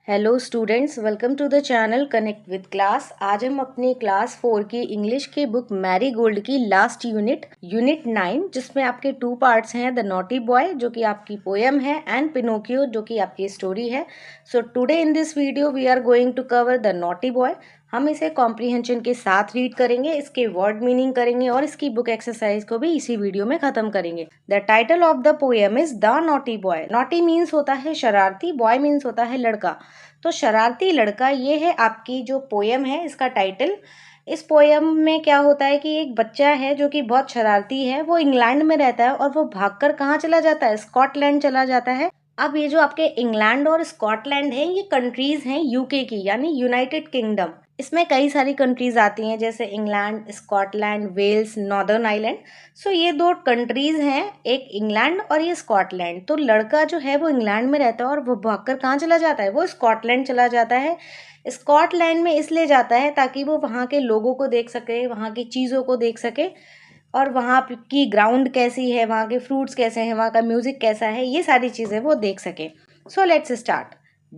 Hello students, welcome to the channel connect with class. आज हम अपनी क्लास 4 की इंग्लिश की बुक मैरी गोल्ड की लास्ट यूनिट 9, जिसमें आपके 2 पार्ट्स हैं, द नॉटी बॉय जो कि आपकी पोएम है एंड पिनोकियो जो कि आपकी स्टोरी है। So today in this video we are going to cover the naughty boy. हम इसे कॉम्प्रीहेंशन के साथ रीड करेंगे, इसके वर्ड मीनिंग करेंगे और इसकी बुक एक्सरसाइज को भी इसी वीडियो में खत्म करेंगे। The title of the poem is the naughty boy. Naughty means होता है शरारती, बॉय मीन्स होता है लड़का। तो शरारती लड़का, ये है आपकी जो पोयम है, इसका टाइटल। इस पोयम में क्या होता है कि एक बच्चा है जो कि बहुत शरारती है, वो इंग्लैंड में रहता है और वो भागकर कहाँ चला जाता है, स्कॉटलैंड चला जाता है। अब ये जो आपके इंग्लैंड और स्कॉटलैंड है, ये कंट्रीज हैं यूके की, यानी यूनाइटेड किंगडम। इसमें कई सारी कंट्रीज आती हैं, जैसे England, Scotland, Wales, northern island. So ये 2 कंट्रीज हैं, एक इंग्लैंड और ये स्कॉटलैंड। तो लड़का जो है वो इंग्लैंड में रहता है और वो भागकर कहाँ चला जाता है, वो स्कॉटलैंड चला जाता है। स्कॉटलैंड में इसलिए जाता है ताकि वो वहाँ के लोगों को देख सके, वहाँ की चीज़ों को देख सके, और वहाँ की ग्राउंड कैसी है, वहाँ के फ्रूट्स कैसे हैं, वहाँ का म्यूजिक कैसा है, ये सारी चीज़ें वो देख सके। So let's start.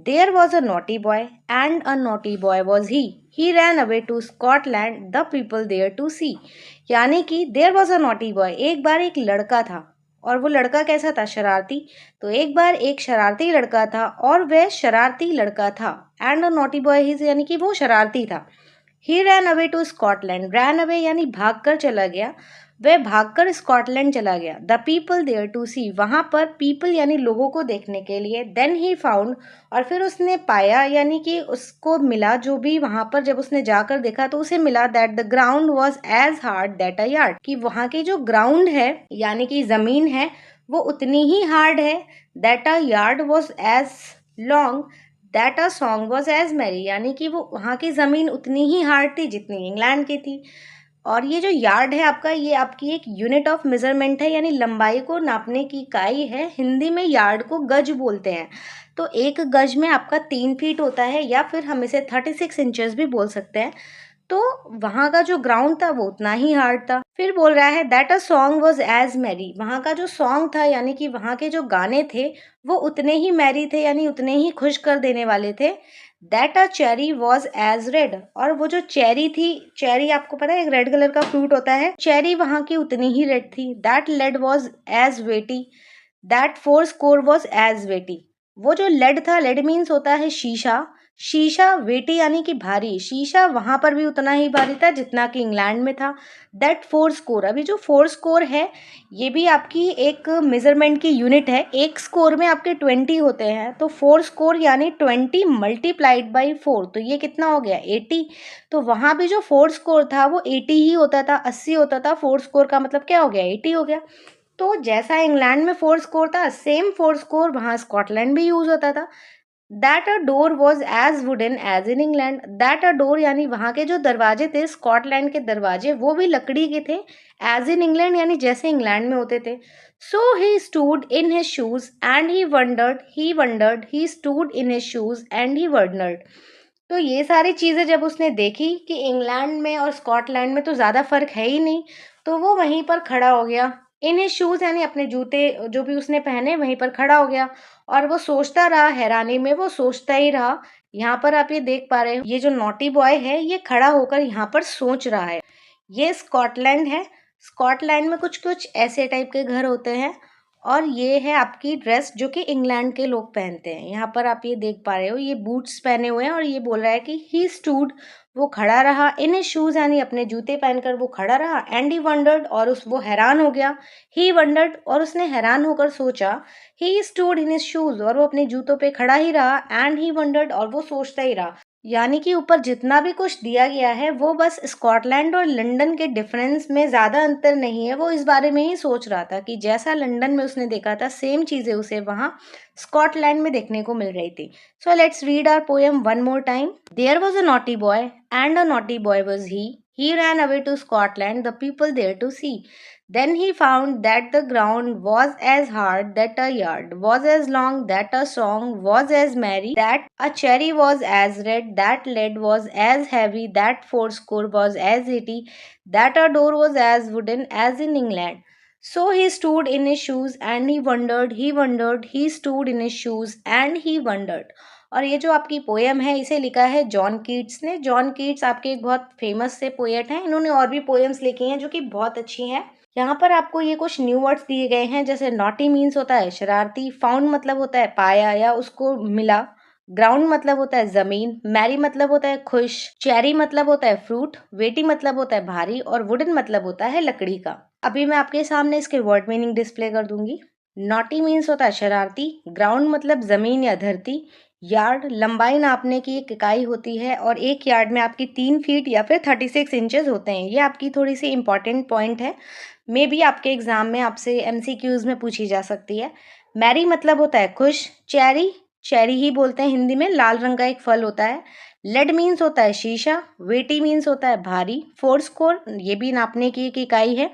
There was a naughty boy and a naughty boy was he ran away to Scotland the people there to see. यानी कि there was a naughty boy, एक बार एक लड़का था, और वो लड़का कैसा था, शरारती। तो एक बार एक शरारती लड़का था और वह शरारती लड़का था। And a naughty boy he, यानी कि वो शरारती था। He ran away to Scotland, ran away यानी भागकर चला गया, वह भागकर स्कॉटलैंड चला गया। The people there to see, वहां पर पीपल यानी लोगों को देखने के लिए। देन ही फाउंड, और फिर उसने पाया, यानी कि उसको मिला, जो भी वहां पर जब उसने जाकर देखा तो उसे मिला, that the ground was as hard that a yard, कि वहां की जो ग्राउंड है यानी कि जमीन है वो उतनी ही हार्ड है। That a yard was as long that a song was as merry, यानी कि वो वहाँ की ज़मीन उतनी ही हार्ड थी जितनी इंग्लैंड की थी। और ये जो यार्ड है आपका, ये आपकी एक यूनिट ऑफ मेजरमेंट है, यानी लंबाई को नापने की इकाई है। हिंदी में यार्ड को गज बोलते हैं। तो एक गज में आपका 3 फीट होता है, या फिर हम इसे 36 इंचेस भी बोल सकते हैं। तो वहाँ का जो ग्राउंड था वो उतना ही हार्ड था। फिर बोल रहा है that a song was as merry, वहाँ का जो सॉन्ग था यानी कि वहाँ के जो गाने थे वो उतने ही मैरी थे, यानी उतने ही खुश कर देने वाले थे। That a cherry was as red, और वो जो चेरी थी, चेरी आपको पता है एक रेड कलर का फ्रूट होता है, चेरी वहाँ की उतनी ही रेड थी। That lead was as weighty, that four score was as weighty. वो जो लेड था, लेड मीन्स होता है शीशा, शीशा वेटी यानी कि भारी, शीशा वहां पर भी उतना ही भारी था जितना कि इंग्लैंड में था। दैट फोर स्कोर, अभी जो फोर स्कोर है ये भी आपकी एक मेजरमेंट की यूनिट है। एक स्कोर में आपके 20 होते हैं, तो फोर स्कोर यानी 20 मल्टीप्लाइड बाई 4, तो ये कितना हो गया, 80। तो वहां भी जो फोर स्कोर था वो 80 ही होता था, 80 होता था। फोर स्कोर का मतलब क्या हो गया, 80 हो गया। तो जैसा इंग्लैंड में फोर स्कोर था, सेम फोर स्कोर वहां स्कॉटलैंड भी यूज होता था। That a door was as wooden as in England, that a door यानी वहां के जो दरवाजे थे, स्कॉटलैंड के दरवाजे, वो भी लकड़ी के थे। एज इन इंग्लैंड यानी जैसे इंग्लैंड में होते थे। So he stood in his shoes and he stood in his shoes and he wondered. तो ये सारी चीजें जब उसने देखी कि इंग्लैंड में और स्कॉटलैंड में तो ज्यादा फर्क है ही नहीं, तो वो वहीं पर खड़ा हो गया। इन हिज शूज यानी अपने जूते जो भी उसने पहने, वहीं पर खड़ा हो गया। और वो सोचता रहा, हैरानी में वो सोचता ही रहा। यहाँ पर आप ये देख पा रहे हो, ये जो नॉटी बॉय है ये खड़ा होकर यहाँ पर सोच रहा है। ये स्कॉटलैंड है। स्कॉटलैंड में कुछ कुछ ऐसे टाइप के घर होते हैं। और ये है आपकी ड्रेस जो कि इंग्लैंड के लोग पहनते हैं। यहाँ पर आप ये देख पा रहे हो, ये बूट्स पहने हुए हैं, और ये बोल रहा है कि ही स्टूड, वो खड़ा रहा, इन हिज शूज यानी अपने जूते पहनकर वो खड़ा रहा। एंड ही वंडर्ड, और वो हैरान हो गया। ही वंडर्ड, और उसने हैरान होकर सोचा। ही स्टूड इन हिज शूज, और वो अपने जूतों पे खड़ा ही रहा। एंड ही वंडर्ड, और वो सोचता ही रहा। यानी कि ऊपर जितना भी कुछ दिया गया है वो बस स्कॉटलैंड और लंदन के डिफरेंस में ज़्यादा अंतर नहीं है। वो इस बारे में ही सोच रहा था कि जैसा लंदन में उसने देखा था, सेम चीज़ें उसे वहाँ स्कॉटलैंड में देखने को मिल रही थी। So let's read our poem one more time. There was a naughty boy and a naughty boy was he. He ran away to Scotland, the people there to see. Then he found that the ground was as hard that a yard, was as long that a song was as merry, that a cherry was as red, that lead was as heavy, that fourscore was as 80, that a door was as wooden as in England. So he stood in his shoes and he wondered, he stood in his shoes and he wondered. और ये जो आपकी poem है इसे लिखा है John Keats ने। John Keats आपके एक बहुत फेमस से पोएट हैं, इन्होंने और भी पोएम्स लिखी हैं जो कि बहुत अच्छी हैं। यहाँ पर आपको ये कुछ न्यू वर्ड्स दिए गए हैं, जैसे नॉटी मीन्स होता है शरारती, फाउंड मतलब होता है पाया या उसको मिला, ग्राउंड मतलब होता है जमीन, मैरी मतलब होता है खुश, चेरी मतलब होता है फ्रूट, वेटी मतलब होता है भारी और वुडन मतलब होता है लकड़ी का। अभी मैं आपके सामने इसके वर्ड मीनिंग डिस्प्ले कर दूंगी। नॉटी मीन्स होता है शरारती, ग्राउंड मतलब जमीन या धरती, यार्ड लंबाई नापने की एक इकाई होती है और एक यार्ड में आपकी 3 फीट या फिर 36 इंचेस होते हैं। ये आपकी थोड़ी सी इंपॉर्टेंट पॉइंट है, मे बी आपके एग्जाम में आपसे एमसीक्यूज में पूछी जा सकती है। मैरी मतलब होता है खुश, चेरी चेरी ही बोलते हैं हिंदी में, लाल रंग का एक फल होता है। लेड मीन्स होता है शीशा, वेटी मीन्स होता है भारी, फोर स्कोर ये भी नापने की एक इकाई है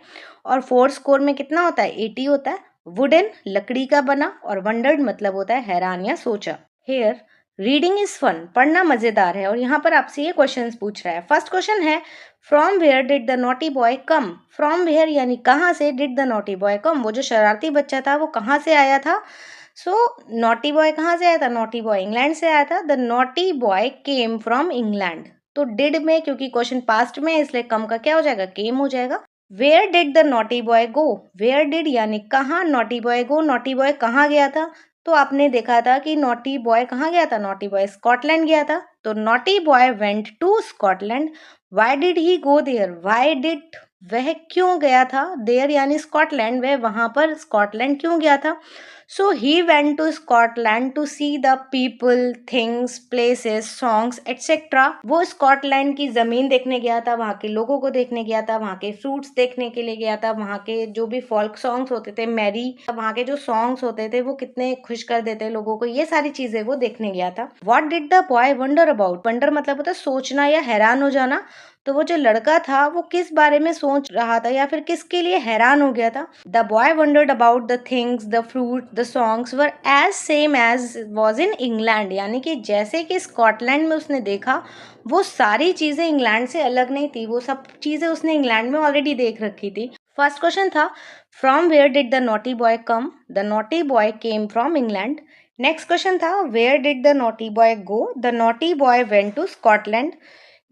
और फोर स्कोर में कितना होता है 80 होता है। वुडन लकड़ी का बना और वंडर्ड मतलब होता है हैरान या सोचा। हेयर रीडिंग इज फन, पढ़ना मजेदार है और यहाँ पर आपसे ये क्वेश्चंस पूछ रहा है। फर्स्ट क्वेश्चन है from where did the naughty boy come. From where यानी कहाँ से, did the naughty boy come वो जो शरारती बच्चा था वो कहाँ से आया था। सो नॉटी बॉय कहाँ से आया था, नॉटी बॉय इंग्लैंड से आया था। The naughty boy came from England, तो डिड में क्योंकि क्वेश्चन पास्ट में है इसलिए कम का क्या हो जाएगा, केम हो जाएगा। Where did the naughty boy go, where did यानी कहाँ, naughty boy go naughty boy कहाँ गया था। तो आपने देखा था कि नॉटी बॉय कहाँ गया था, नॉटी बॉय स्कॉटलैंड गया था। तो naughty boy went to Scotland. Why did he go there, why did वह क्यों गया था, देयर यानी स्कॉटलैंड, वह वहां पर स्कॉटलैंड क्यों गया था। So he went to Scotland to see the people things places songs etcetera. वो स्कॉटलैंड की जमीन देखने गया था, वहाँ के लोगों को देखने गया था, वहाँ के फ्रूट्स देखने के लिए गया था, वहाँ के जो भी फोल्क सॉन्ग्स होते थे, मैरी वहाँ के जो सॉन्ग्स होते थे वो कितने खुश कर देते लोगों को, ये सारी चीजें वो देखने गया था। What did the boy wonder about, wonder मतलब होता है सोचना या हैरान हो जाना। तो वो जो लड़का था वो किस बारे में सोच रहा था या फिर किसके लिए हैरान हो गया था। The boy wondered about the things the fruit the songs were as same as was in England, यानी कि जैसे कि स्कॉटलैंड में उसने देखा वो सारी चीजें इंग्लैंड से अलग नहीं थी, वो सब चीजें उसने इंग्लैंड में ऑलरेडी देख रखी थी। फर्स्ट क्वेश्चन था from where did the naughty boy come, the naughty boy came from England. Next question था where did the naughty boy go, the naughty boy went to Scotland.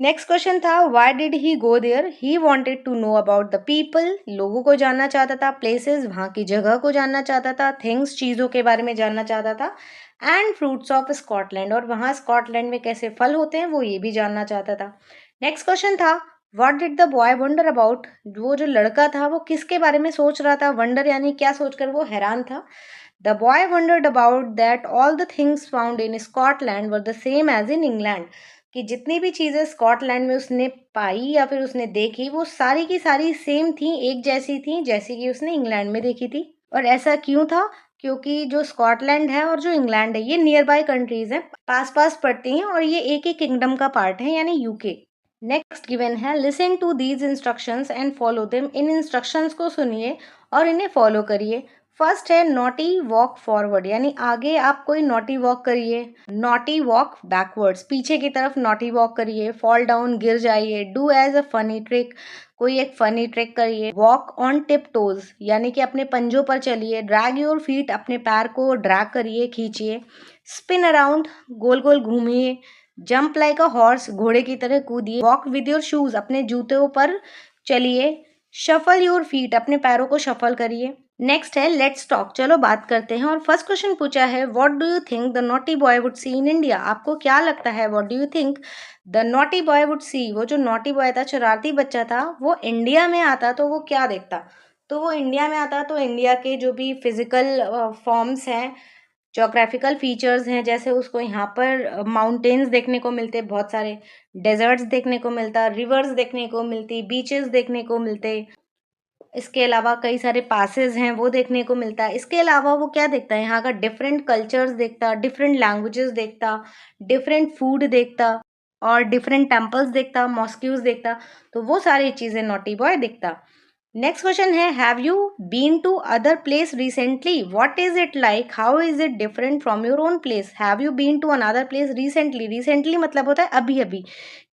Next question था why did he go there, he wanted to know about the people, लोगों को जानना चाहता था, places वहाँ की जगह को जानना चाहता था, थिंग्स चीज़ों के बारे में जानना चाहता था, एंड फ्रूट्स ऑफ स्कॉटलैंड और वहाँ स्कॉटलैंड में कैसे फल होते हैं वो ये भी जानना चाहता था। नेक्स्ट क्वेश्चन था what did the boy wonder about, वो जो लड़का था वो किसके बारे में सोच रहा था, वंडर यानी क्या सोचकर वो हैरान था। The boy wondered about that all the things found in Scotland were the same as in England, कि जितनी भी चीज़ें स्कॉटलैंड में उसने पाई या फिर उसने देखी वो सारी की सारी सेम थी, एक जैसी थी जैसी कि उसने इंग्लैंड में देखी थी। और ऐसा क्यों था, क्योंकि जो स्कॉटलैंड है और जो इंग्लैंड है ये नियर बाय कंट्रीज हैं, पास पास पड़ती हैं और ये एक ही किंगडम का पार्ट है यानी यूके। नेक्स्ट गिवन है listen to these instructions and follow them, इन इंस्ट्रक्शंस को सुनिए और इन्हें फॉलो करिए। फर्स्ट है नॉटी वॉक फॉरवर्ड, यानी आगे आप कोई नॉटी वॉक करिए, नॉटी वॉक बैकवर्ड्स पीछे की तरफ नॉटी वॉक करिए, फॉल डाउन गिर जाइए, do as a funny trick कोई एक फनी ट्रिक करिए, वॉक ऑन टिप टोज यानी कि अपने पंजों पर चलिए, ड्रैग योर फीट अपने पैर को ड्रैग करिए खींचिए, स्पिन अराउंड गोल गोल घूमिए, जंप लाइक अ हॉर्स घोड़े की तरह कूदिए, वॉक विद योर शूज अपने जूतों पर चलिए, शफल योर फीट अपने पैरों को शफल करिए। नेक्स्ट है लेट्स टॉक, चलो बात करते हैं। और फर्स्ट क्वेश्चन पूछा है what do you think the naughty boy would see in India, आपको क्या लगता है what do you think the naughty boy would see, वो जो नॉटी बॉय था शरारती बच्चा था वो इंडिया में आता तो वो क्या देखता। तो वो इंडिया में आता तो इंडिया के जो भी फिजिकल फॉर्म्स हैं, जोग्राफिकल फीचर्स हैं, जैसे उसको यहाँ पर माउंटेन्स देखने को मिलते, बहुत सारे डेजर्ट्स देखने को मिलता, रिवर्स देखने को मिलती, बीचेस देखने को मिलते, इसके अलावा कई सारे पासेस हैं वो देखने को मिलता है। इसके अलावा वो क्या देखता है, यहाँ का डिफरेंट कल्चर्स देखता, डिफरेंट लैंग्वेजेस देखता, डिफरेंट फूड देखता और डिफरेंट टेम्पल्स देखता, मॉस्क्यूज देखता, तो वो सारी चीज़ें नॉटी बॉय देखता। नेक्स्ट क्वेश्चन है have you been to other place recently, what is it like, how is it different from your own place. Have you been to another place recently, recently मतलब होता है अभी अभी,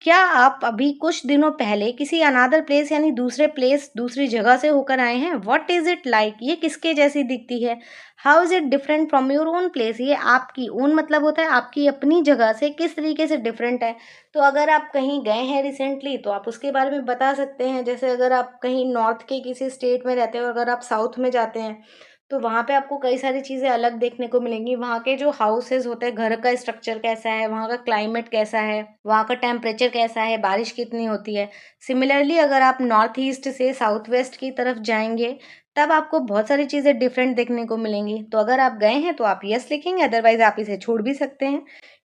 क्या आप अभी कुछ दिनों पहले किसी अनदर प्लेस यानी दूसरे प्लेस दूसरी जगह से होकर आए हैं। व्हाट इज इट लाइक ये किसके जैसी दिखती है, how is it different from your own place, ये आपकी ओन मतलब होता है आपकी अपनी जगह से किस तरीके से डिफरेंट है। तो अगर आप कहीं गए हैं रिसेंटली तो आप उसके बारे में बता सकते हैं। जैसे अगर आप कहीं नॉर्थ के किसी स्टेट में रहते हो, अगर आप साउथ में जाते हैं तो वहाँ पे आपको कई सारी चीज़ें अलग देखने को मिलेंगी। वहाँ के जो हाउसेज़ होते हैं, घर का स्ट्रक्चर कैसा है, वहाँ का क्लाइमेट कैसा है, वहाँ का टेम्परेचर कैसा है, बारिश कितनी होती है। सिमिलरली अगर आप नॉर्थ ईस्ट से साउथ वेस्ट की तरफ जाएंगे तब आपको बहुत सारी चीज़ें डिफरेंट देखने को मिलेंगी। तो अगर आप गए हैं तो आप यस लिखेंगे, अदरवाइज आप इसे छोड़ भी सकते हैं।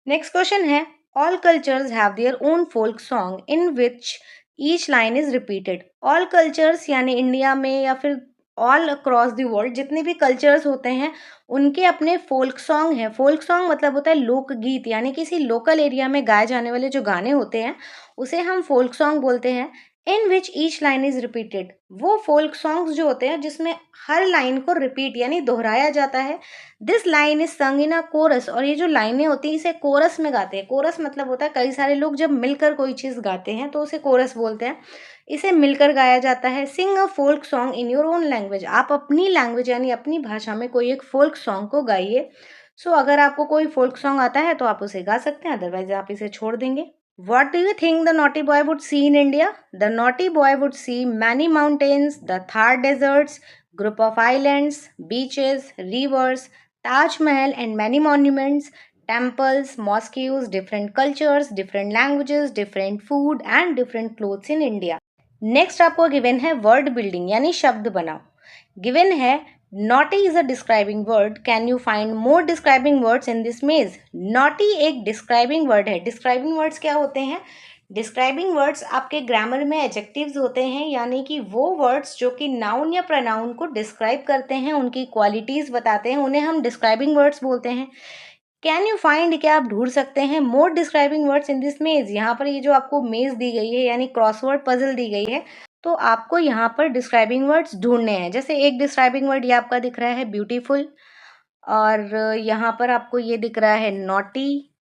नेक्स्ट क्वेश्चन है, all cultures have their own folk song in which each line is repeated. All cultures यानी इंडिया में या फिर ऑल अक्रॉस द वर्ल्ड जितने भी कल्चर्स होते हैं उनके अपने फोल्क सॉन्ग हैं। फोल्क सॉन्ग मतलब होता है लोकगीत, यानी किसी लोकल एरिया में गाए जाने वाले जो गाने होते हैं उसे हम फोल्क सॉन्ग बोलते हैं। In which each line is repeated, वो फोल्क सॉन्ग्स जो होते हैं जिसमें हर लाइन को रिपीट यानी दोहराया जाता है। दिस लाइन इज संग इन अ कोरस, और ये जो लाइनें होती हैं इसे कोरस में गाते हैं। कोरस मतलब होता है कई सारे लोग जब मिलकर कोई चीज़ गाते हैं तो उसे कोरस बोलते हैं। इसे मिलकर गाया जाता है। Sing a folk song in your own language, आप अपनी लैंग्वेज यानी अपनी भाषा में कोई एक फोल्क सॉन्ग को गाइए। सो अगर आपको कोई फोल्क सॉन्ग आता है तो आप उसे गा सकते हैं, अदरवाइज आप इसे छोड़ देंगे। What do you think the naughty boy would see in India? The naughty boy would see many mountains, the Thar deserts, group of islands, beaches, rivers, Taj Mahal and many monuments, temples, mosques, different cultures, different languages, different food and different clothes in India. Next आपको given है word building यानी शब्द बनाओ। Given है naughty is a describing word, can you find more describing words in this मेज। Naughty एक describing word है। Describing words क्या होते हैं? डिस्क्राइबिंग वर्ड्स आपके ग्रामर में एडजेक्टिव्स होते हैं, यानी कि वो वर्ड्स जो कि नाउन या प्रोनाउन को डिस्क्राइब करते हैं, उनकी क्वालिटीज़ बताते हैं, उन्हें हम डिस्क्राइबिंग वर्ड्स बोलते हैं। कैन यू फाइंड, क्या आप ढूंढ सकते हैं मोर डिस्क्राइबिंग वर्ड्स इन दिस मेज। यहाँ पर ये जो आपको मेज दी गई है यानी क्रॉसवर्ड पजल दी गई है, तो आपको यहाँ पर डिस्क्राइबिंग वर्ड्स ढूंढने हैं। जैसे एक डिस्क्राइबिंग वर्ड ये आपका दिख रहा है ब्यूटीफुल, और यहाँ पर आपको ये दिख रहा है नॉटी,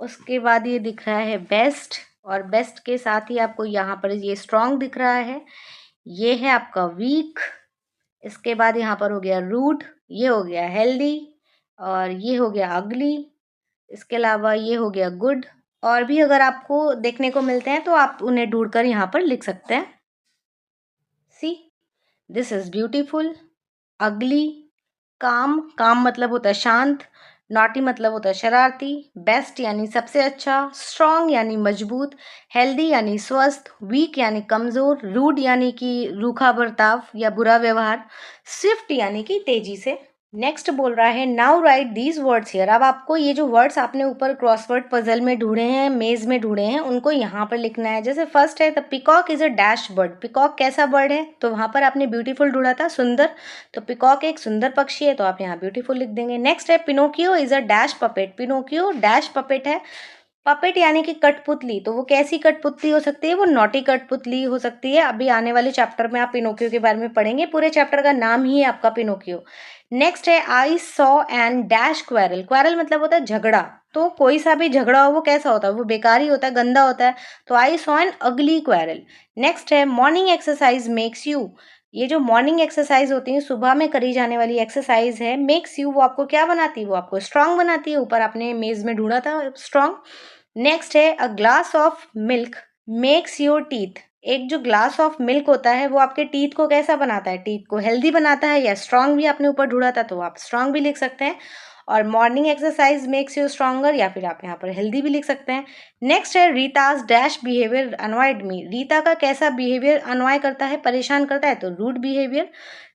उसके बाद ये दिख रहा है बेस्ट, और बेस्ट के साथ ही आपको यहाँ पर ये स्ट्रॉन्ग दिख रहा है। ये है आपका वीक, इसके बाद यहाँ पर हो गया रूड, ये हो गया हेल्दी, और ये हो गया अगली, इसके अलावा ये हो गया गुड। और भी अगर आपको देखने को मिलते हैं तो आप उन्हें ढूंढकर यहाँ पर लिख सकते हैं। सी, दिस इज ब्यूटीफुल, अगली, काम, काम मतलब होता है शांत, नॉटी मतलब होता है शरारती, बेस्ट यानी सबसे अच्छा, स्ट्रॉन्ग यानी मजबूत, हेल्दी यानी स्वस्थ, वीक यानी कमज़ोर, रूड यानी कि रूखा बर्ताव या बुरा व्यवहार, स्विफ्ट यानी कि तेजी से। नेक्स्ट बोल रहा है now right these words here. अब आपको ये जो वर्ड्स आपने ऊपर क्रॉसवर्ड पजल में ढूंढे हैं, मेज में ढूंढे हैं, उनको यहाँ पर लिखना है। जैसे फर्स्ट है the peacock is a dash bird. Peacock कैसा बर्ड है? तो वहाँ पर आपने ब्यूटीफुल ढूंढा था, सुंदर, तो पिकॉक एक सुंदर पक्षी है, तो आप यहाँ ब्यूटीफुल लिख देंगे। नेक्स्ट है Pinocchio is a dash puppet. Pinocchio dash puppet है। पपेट यानी कि कठपुतली, तो वो कैसी कठपुतली हो सकती है? वो नॉटी कठपुतली हो सकती है। अभी आने वाले चैप्टर में आप पिनोकियो के बारे में पढ़ेंगे, पूरे चैप्टर का नाम ही है आपका पिनोकियो। नेक्स्ट है I saw and dash quarrel. Quarrel मतलब होता है झगड़ा, तो कोई सा भी झगड़ा हो वो कैसा होता है? वो बेकार ही होता है, गंदा होता है, तो आई सॉ एन अगली क्वेरल। नेक्स्ट है मॉर्निंग एक्सरसाइज मेक्स यू। ये जो मॉर्निंग एक्सरसाइज होती है, सुबह में करी जाने वाली एक्सरसाइज है, मेक्स यू, वो आपको क्या बनाती है? वो आपको स्ट्रांग बनाती है। ऊपर आपने मेज में ढूंढा था स्ट्रांग। नेक्स्ट है a glass of milk makes your teeth. एक जो ग्लास ऑफ मिल्क होता है वो आपके टीथ को कैसा बनाता है? टीथ को हेल्दी बनाता है या स्ट्रांग भी आपने ऊपर ढूंढा था, तो आप स्ट्रांग भी लिख सकते हैं। और morning exercise makes you stronger, या फिर आप यहाँ पर हेल्दी भी लिख सकते हैं। नेक्स्ट है रीताज डैश बिहेवियर अनॉयड मी। रीता का कैसा बिहेवियर अनॉय करता है, परेशान करता है? तो rude behaviour.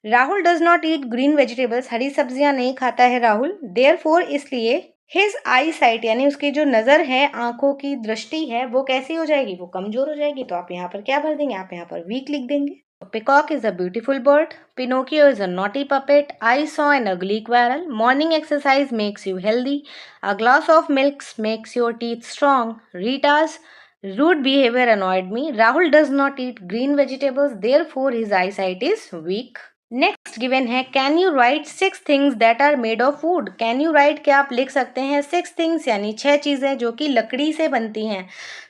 Rahul does not eat green vegetables. हरी सब्जियां नहीं खाता है राहुल, देयरफॉर इसलिए हिज आई साइट यानी उसकी जो नज़र है, आंखों की दृष्टि है, वो कैसी हो जाएगी? वो कमजोर हो जाएगी। तो आप यहाँ पर क्या भर देंगे? आप यहाँ पर वीक लिख देंगे। Peacock is a beautiful bird. Pinocchio is a naughty puppet. I saw an ugly squirrel. Morning exercise makes you healthy. A glass of milk makes your teeth strong. Rita's rude behavior annoyed me. Rahul does not eat green vegetables, therefore his eyesight is weak. Next given है can you write 6 things that are made of wood. Can you write, क्या आप लिख सकते हैं 6 things यानी 6 चीज़ें जो कि लकड़ी से बनती हैं।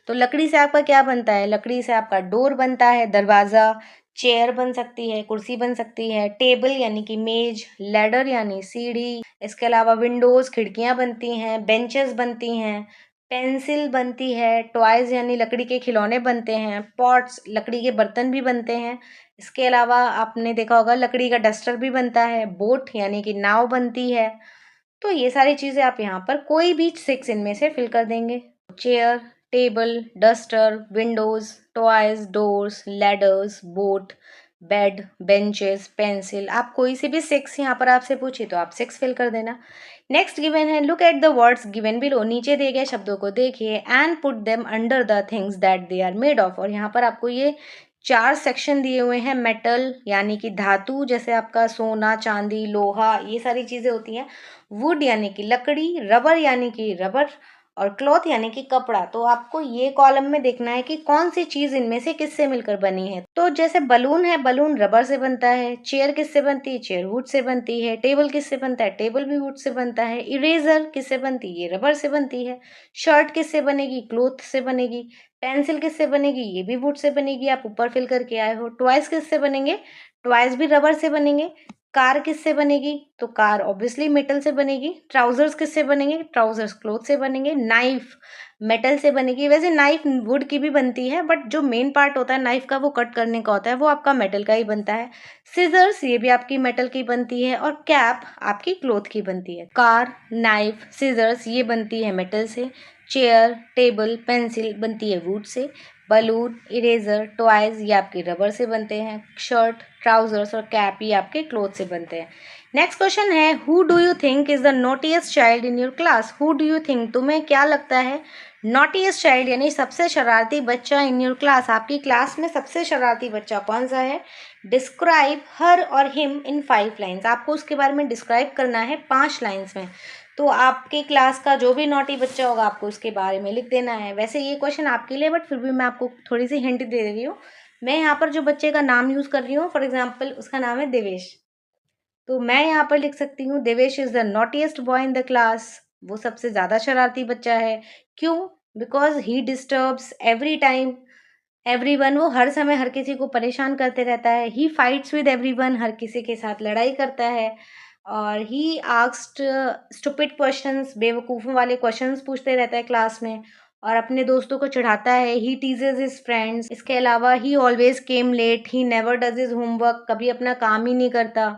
तो लकड़ी से आपका क्या बनता है? लकड़ी से आपका डोर बनता है, दरवाज़ा, चेयर बन सकती है, कुर्सी बन सकती है, टेबल यानी कि मेज, लैडर यानी सीढ़ी, इसके अलावा विंडोज खिड़कियां बनती हैं, बेंचेस बनती हैं, पेंसिल बनती है, टॉयज यानी लकड़ी के खिलौने बनते हैं, पॉट्स लकड़ी के बर्तन भी बनते हैं। इसके अलावा आपने देखा होगा लकड़ी का डस्टर भी बनता है, बोट यानी कि नाव बनती है। तो ये सारी चीज़ें आप यहाँ पर कोई भी 6 इनमें से फिल कर देंगे। Chair, table, duster, Windows, toys, doors, ladders, boat, bed, benches, pencil, आप कोई से भी 6 यहाँ पर आपसे पूछे तो आप 6 फिल कर देना। नेक्स्ट गिवन है, look at the words given below, नीचे दिए गए शब्दों को देखिए and put them under the things that they are made of. और यहाँ पर आपको ये 4 सेक्शन दिए हुए हैं। मेटल यानी कि धातु, जैसे आपका सोना, चांदी, लोहा, ये सारी चीज़ें होती हैं। वुड यानी कि लकड़ी, रबर यानी कि रबर, और क्लॉथ यानी कि कपड़ा। तो आपको ये कॉलम में देखना है कि कौन सी चीज इनमें से किससे मिलकर बनी है। तो जैसे बलून है, बलून रबर से बनता है। चेयर किससे बनती है? चेयर वुड से बनती है। टेबल किससे बनता है? टेबल भी वुड से बनता है। इरेजर किससे बनती है? ये रबर से बनती है। शर्ट किससे बनेगी? क्लॉथ से बनेगी। पेंसिल किससे बनेगी? ये भी वुड से बनेगी, आप ऊपर फिल करके आए हो। टॉयज किससे बनेंगे? टॉयज भी रबर से बनेंगे। कार किससे बनेगी? तो कार ऑब्वियसली मेटल से बनेगी। ट्राउजर्स किससे बनेंगे? ट्राउजर्स क्लॉथ से बनेंगे। नाइफ मेटल से बनेगी। वैसे नाइफ वुड की भी बनती है, बट जो मेन पार्ट होता है नाइफ का, वो कट करने का होता है, वो आपका मेटल का ही बनता है। सिजर्स ये भी आपकी मेटल की बनती है, और कैप आपकी क्लॉथ की बनती है। कार, नाइफ, सिजर्स ये बनती है मेटल से। चेयर, टेबल, पेंसिल बनती है would say. Balloon, eraser, toys ये आपके रबर से बनते हैं। शर्ट, ट्राउजर्स और कैप ये आपके क्लॉथ से बनते हैं। नेक्स्ट क्वेश्चन है, who do you think is the naughtiest child in your class? Who do you think, तुम्हें क्या लगता है नॉटीएस्ट चाइल्ड यानी सबसे शरारती बच्चा इन योर क्लास, आपकी क्लास में सबसे शरारती बच्चा कौन सा है? डिस्क्राइब हर और हिम इन 5 लाइन्स। आपको उसके बारे में डिस्क्राइब करना है 5 लाइन्स में। तो आपकी क्लास का जो भी नॉटी बच्चा होगा आपको उसके बारे में लिख देना है। वैसे ये क्वेश्चन आपके लिए, बट फिर भी मैं आपको थोड़ी सी हिंट दे रही हूँ। मैं यहाँ पर जो बच्चे का नाम यूज़ कर रही हूँ, फॉर एग्जाम्पल उसका नाम है देवेश, तो मैं यहाँ पर लिख सकती हूँ Devesh is the naughtiest boy in the class. वो सबसे ज़्यादा शरारती बच्चा है। क्यों? Because he disturbs every time everyone, वो हर समय हर किसी को परेशान करते रहता है। ही फाइट्स विद एवरीवन, हर किसी के साथ लड़ाई करता है। और ही आस्क्ड स्टूपिड क्वेश्चंस, बेवकूफ़ों वाले क्वेश्चंस पूछते रहता है क्लास में, और अपने दोस्तों को चिढ़ाता है। He teases his friends. इसके अलावा he always came late, he never does his homework, कभी अपना काम ही नहीं करता।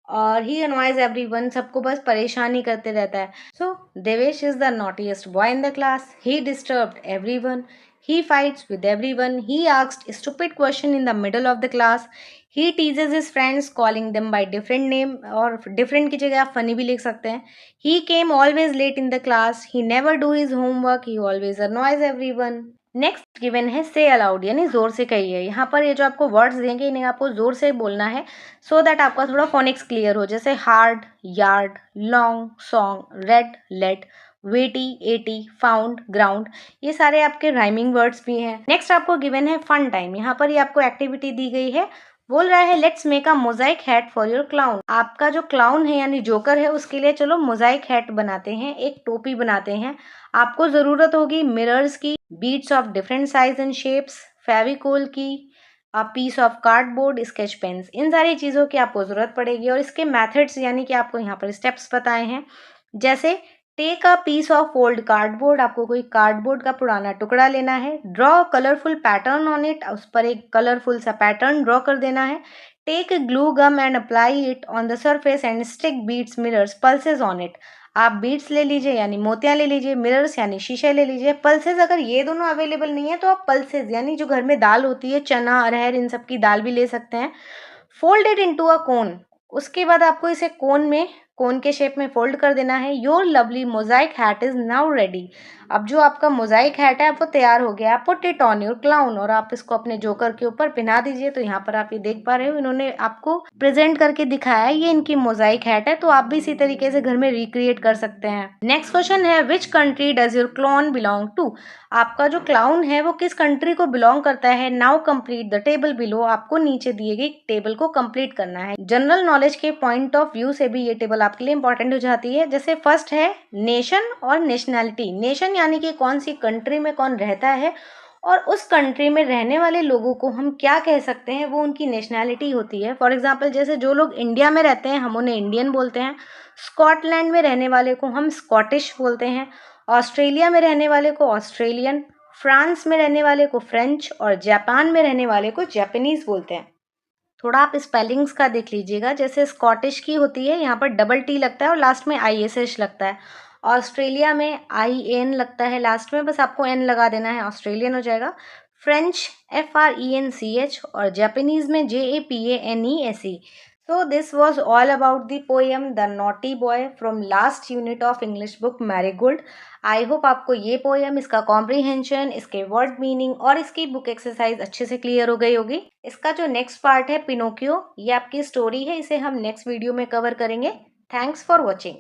और ही अनॉयज एवरीवन, सबको बस परेशान ही करते रहता है। So Devesh is the naughtiest boy in the class. He disturbed everyone, he fights with everyone, he asked stupid question in the middle of the class, he teases his friends calling them by different name, और different की जगह आप funny भी लिख सकते हैं। he came always late in the class, he never do his homework, he always annoys everyone। Next given है से अलाउड यानी जोर से कहिए। यहाँ पर ये जो आपको वर्ड्स देंगे इन्हें आपको जोर से बोलना है, सो दैट आपका थोड़ा फोनिक्स क्लियर हो। जैसे hard, yard, long, song, red, let, weighty, eighty, found, ground, ये सारे आपके राइमिंग वर्ड्स भी हैं। नेक्स्ट आपको गिवन है फन टाइम। यहाँ पर ये आपको एक्टिविटी दी गई है, बोल रहा है let's make a Mosaic hat for your clown. आपका जो क्लाउन है यानी जोकर है उसके लिए चलो मोजाइक हैट बनाते हैं, एक टोपी बनाते हैं। आपको जरूरत होगी मिरर्स की, beads of different size and shapes, Fevicol की, a piece of cardboard, sketch pens, इन सारी चीज़ों की आपको ज़रूरत पड़ेगी। और इसके मेथड्स यानी कि आपको यहाँ पर स्टेप्स बताए हैं। जैसे take a piece of old cardboard, आपको कोई कार्डबोर्ड का पुराना टुकड़ा लेना है। Draw colourful pattern on it, उस पर एक कलरफुल सा पैटर्न ड्रॉ कर देना है। Take glue gum and apply it on the surface and stick beads, mirrors, pulses on it. आप बीड्स ले लीजिए यानी मोतियां ले लीजिए, मिरर्स यानी शीशे ले लीजिए। पल्सेस अगर ये दोनों अवेलेबल नहीं है तो आप पल्सेस यानी जो घर में दाल होती है, चना, अरहर, इन सब की दाल भी ले सकते हैं। फोल्ड इट इनटू अ कोन, उसके बाद आपको इसे कोन के शेप में फोल्ड कर देना है। Your lovely Mosaic hat is now ready. अब जो आपका मोजाइक हैट है वो तैयार हो गया। Put it on your clown, और आप इसको अपने जोकर के ऊपर पहना दीजिए। तो यहाँ पर आप ये देख पा रहे हो इन्होंने आपको प्रेजेंट करके दिखाया है, ये इनकी मोजाइक हैट है। तो आप भी इसी तरीके से घर में रिक्रिएट कर सकते हैं। नेक्स्ट क्वेश्चन है, which country does your clown belong to? आपका जो क्लाउन है वो किस कंट्री को बिलोंग करता है? Now complete the table below, आपको नीचे दिए गए टेबल को कंप्लीट करना है। जनरल नॉलेज के पॉइंट ऑफ व्यू से भी ये टेबल आपके लिए इंपॉर्टेंट हो जाती है। जैसे फर्स्ट है नेशन और नेशनैलिटी। नेशन यानी कि कौन सी कंट्री में कौन रहता है, और उस कंट्री में रहने वाले लोगों को हम क्या कह सकते हैं, वो उनकी नेशनैलिटी होती है। फॉर एग्जांपल जैसे जो लोग इंडिया में रहते हैं हम उन्हें इंडियन बोलते हैं, स्कॉटलैंड में रहने वाले को हम स्कॉटिश बोलते हैं, ऑस्ट्रेलिया में रहने वाले को ऑस्ट्रेलियन, फ्रांस में रहने वाले को फ्रेंच और जापान में रहने वाले को जापानीज बोलते हैं। थोड़ा आप स्पेलिंग्स का देख लीजिएगा, जैसे स्कॉटिश की होती है यहाँ पर डबल टी लगता है और लास्ट में ISH लगता है। ऑस्ट्रेलिया में IN लगता है लास्ट में, बस आपको N लगा देना है, ऑस्ट्रेलियन हो जाएगा। फ्रेंच FRENCH और जापानीज में JAPANESE। So this was all about the poem The Naughty Boy from last unit of English book Marigold. I hope आपको ये पोएम, इसका कॉम्प्रीहेंशन, इसके वर्ड मीनिंग और इसकी बुक एक्सरसाइज अच्छे से क्लियर हो गई होगी। इसका जो नेक्स्ट पार्ट है पिनोकियो, ये आपकी स्टोरी है, इसे हम नेक्स्ट वीडियो में कवर करेंगे। Thanks for watching.